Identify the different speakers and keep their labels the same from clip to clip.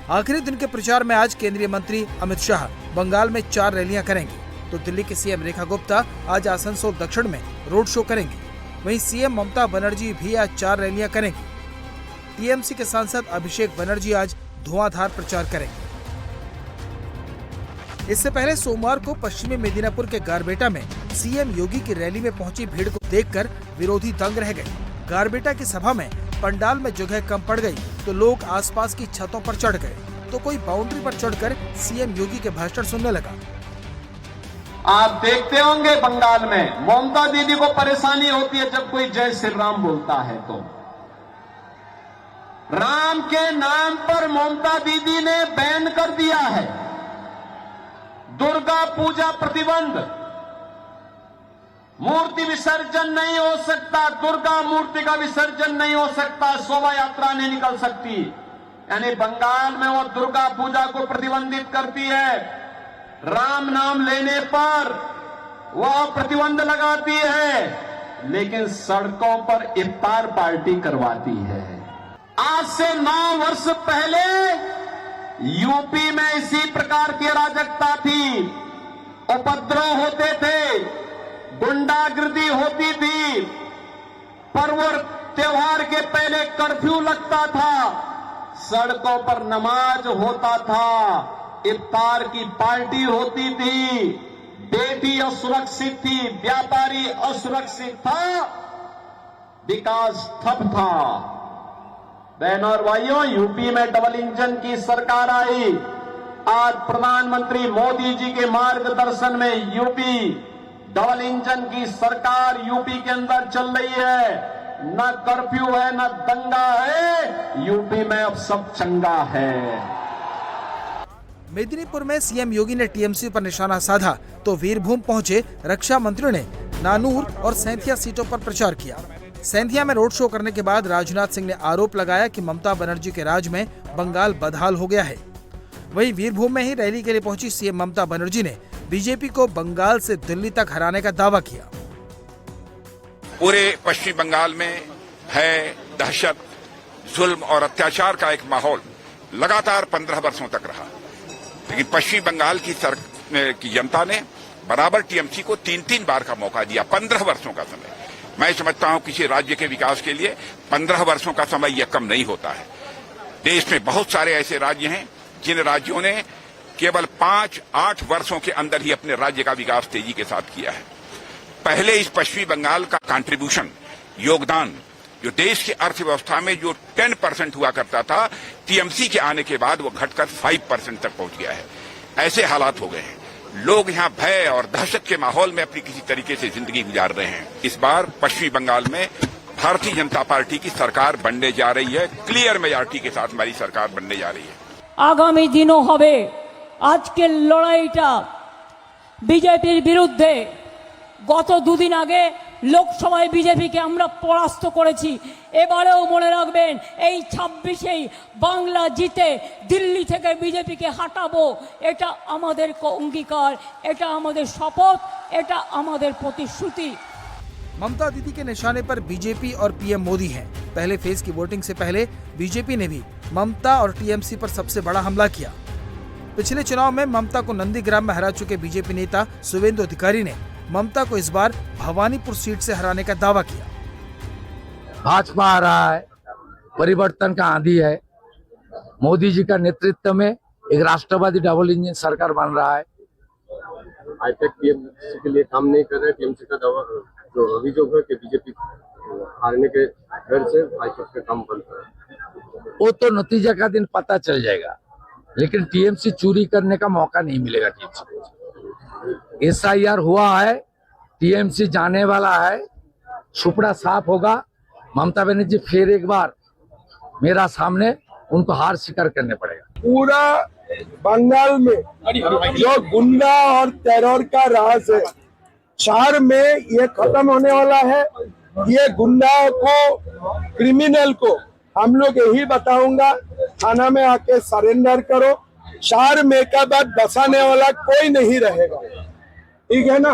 Speaker 1: आखिरी दिन के प्रचार में आज केंद्रीय मंत्री अमित शाह बंगाल में 4 रैलियां करेंगे, तो दिल्ली के सीएम रेखा गुप्ता आज आसनसोल दक्षिण में रोड शो करेंगे। वहीं सीएम ममता बनर्जी भी आज 4 रैलियां करेंगी। टीएमसी के सांसद अभिषेक बनर्जी आज धुआंधार प्रचार करेंगे। इससे पहले सोमवार को पश्चिमी मेदिनीपुर के गारबेटा में सीएम योगी की रैली में पहुंची भीड़ को देखकर विरोधी दंग रह गए। गारबेटा की सभा में पंडाल में जगह कम पड़ गई तो लोग आसपास की छतों पर चढ़ गए, तो कोई बाउंड्री पर चढ़कर सीएम योगी के भाषण सुनने लगा।
Speaker 2: आप देखते होंगे बंगाल में ममता दीदी को परेशानी होती है जब कोई जय श्री राम बोलता है तो राम के नाम पर ममता दीदी ने बैन कर दिया है। दुर्गा पूजा प्रतिबंध, मूर्ति विसर्जन नहीं हो सकता, दुर्गा मूर्ति का विसर्जन नहीं हो सकता, शोभा यात्रा नहीं निकल सकती। यानी बंगाल में वो दुर्गा पूजा को प्रतिबंधित करती है। राम नाम लेने पर वह प्रतिबंध लगाती है, लेकिन सड़कों पर इफ्तार पार्टी करवाती है। आज से 9 वर्ष पहले यूपी में इसी प्रकार की अराजकता थी, उपद्रव होते थे, गुंडागिर्दी होती थी, पर्व त्योहार के पहले कर्फ्यू लगता था, सड़कों पर नमाज होता था, इफ्तार की पार्टी होती थी, बेटी असुरक्षित थी, व्यापारी असुरक्षित था, विकास ठप था। बहनों और भाइयों, यूपी में डबल इंजन की सरकार आई। आज प्रधानमंत्री मोदी जी के मार्गदर्शन में यूपी डबल इंजन की सरकार यूपी के अंदर चल रही है। न कर्फ्यू है, न दंगा है, यूपी में अब सब चंगा है।
Speaker 1: मेदिनीपुर में सीएम योगी ने टीएमसी पर निशाना साधा तो वीरभूम पहुंचे रक्षा मंत्री ने नानूर और सैंथिया सीटों पर प्रचार किया। सैंथिया में रोड शो करने के बाद राजनाथ सिंह ने आरोप लगाया कि ममता बनर्जी के राज में बंगाल बदहाल हो गया है। वहीं वीरभूम में ही रैली के लिए पहुंची सीएम ममता बनर्जी ने बीजेपी को बंगाल से दिल्ली तक हराने का दावा किया।
Speaker 3: पूरे पश्चिम बंगाल में भय, दहशत, जुल्म और अत्याचार का एक माहौल लगातार 15 वर्षों तक रहा, लेकिन पश्चिम बंगाल की जनता ने बराबर टीएमसी को 3-3 बार का मौका दिया। 15 वर्षों का समय, मैं समझता हूं किसी राज्य के विकास के लिए 15 वर्षों का समय यह कम नहीं होता है। देश में बहुत सारे ऐसे राज्य हैं जिन राज्यों ने केवल 5-8 वर्षों के अंदर ही अपने राज्य का विकास तेजी के साथ किया है। पहले इस पश्चिमी बंगाल का कंट्रीब्यूशन, योगदान, जो देश की अर्थव्यवस्था में जो 10% हुआ करता था, टीएमसी के आने के बाद वो घटकर 5% तक पहुंच गया है। ऐसे हालात हो गए हैं। लोग यहाँ भय और दहशत के माहौल में अपनी किसी तरीके से जिंदगी गुजार रहे हैं। इस बार पश्चिमी बंगाल में भारतीय जनता पार्टी की सरकार बनने जा रही है। क्लियर मेजॉरिटी के साथ हमारी सरकार बनने जा रही है।
Speaker 4: आगामी दिनों হবে আজকের লড়াইটা বিজেপির বিরুদ্ধে। গত 2 দিন আগে লোকসভায় বিজেপিকে আমরা পরাস্ত করেছি। এবারেও মনে রাখবেন, এই 26এই বাংলা জিতে দিল্লি থেকে বিজেপিকে হাঁটাবো। এটা আমাদের অঙ্গীকার, এটা আমাদের শপথ, এটা আমাদের প্রতিশ্রুতি।
Speaker 1: ममता दीदी के निशाने पर बीजेपी और पीएम मोदी हैं। पहले फेज की वोटिंग से पहले बीजेपी ने भी ममता और टीएमसी पर सबसे बड़ा हमला किया। पिछले चुनाव में ममता को नंदीग्राम में हरा चुके बीजेपी नेता शुवेंदु अधिकारी ने ममता को इस बार भवानीपुर सीट से हराने का दावा किया।
Speaker 5: भाजपा आ रहा है, परिवर्तन का आंधी है। मोदी जी का नेतृत्व में एक राष्ट्रवादी डबल इंजन सरकार बन रहा है।
Speaker 6: आज तक टीएमसी के लिए काम नहीं कर रहे। टीएमसी का दावा जो अभियोग है कि बीजेपी हारने के डर से आज तक का काम बंद है।
Speaker 5: वो तो नतीजा का दिन पता चल जाएगा, लेकिन टीएमसी चोरी करने का मौका नहीं मिलेगा। टीएमसी एसआईआर हुआ है, टीएमसी जाने वाला है, सुपड़ा साफ होगा। ममता बनर्जी फिर एक बार मेरा सामने उनको हार स्वीकार करने पड़ेगा।
Speaker 7: पूरा बंगाल में जो गुंडा और टेरर का राज है, शहर में ये खत्म होने वाला है। ये गुंडाओं को, क्रिमिनल को हम लोग यही बताऊंगा, थाना में आके सरेंडर करो। शहर में का बाद बसाने वाला कोई नहीं रहेगा, ठीक है ना।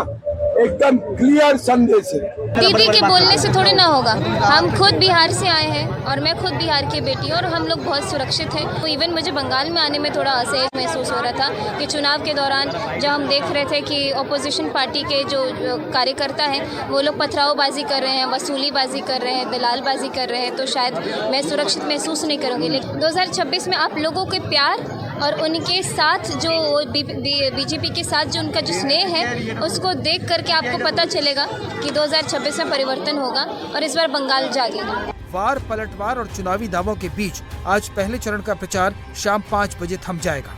Speaker 7: एकदम क्लियर संदेश है।
Speaker 8: दीदी के बोलने से थोड़ी ना होगा। हम खुद बिहार से आए हैं और मैं खुद बिहार की बेटी हूँ और हम लोग बहुत सुरक्षित हैं। तो इवन मुझे बंगाल में आने में थोड़ा असहज महसूस हो रहा था कि चुनाव के दौरान जब हम देख रहे थे कि अपोजिशन पार्टी के जो कार्यकर्ता हैं वो लोग पथरावबाजी कर रहे हैं, वसूलीबाजी कर रहे हैं, दलालबाजी कर रहे हैं, तो शायद मैं सुरक्षित महसूस नहीं करूँगी। लेकिन 2026 में आप लोगों के प्यार और उनके साथ जो बीजेपी के साथ जो उनका जो स्नेह है उसको देख करके आपको पता चलेगा कि 2026 में परिवर्तन होगा और इस बार बंगाल जागेगा।
Speaker 1: वार पलटवार और चुनावी दावों के बीच आज पहले चरण का प्रचार शाम 5 बजे थम जाएगा।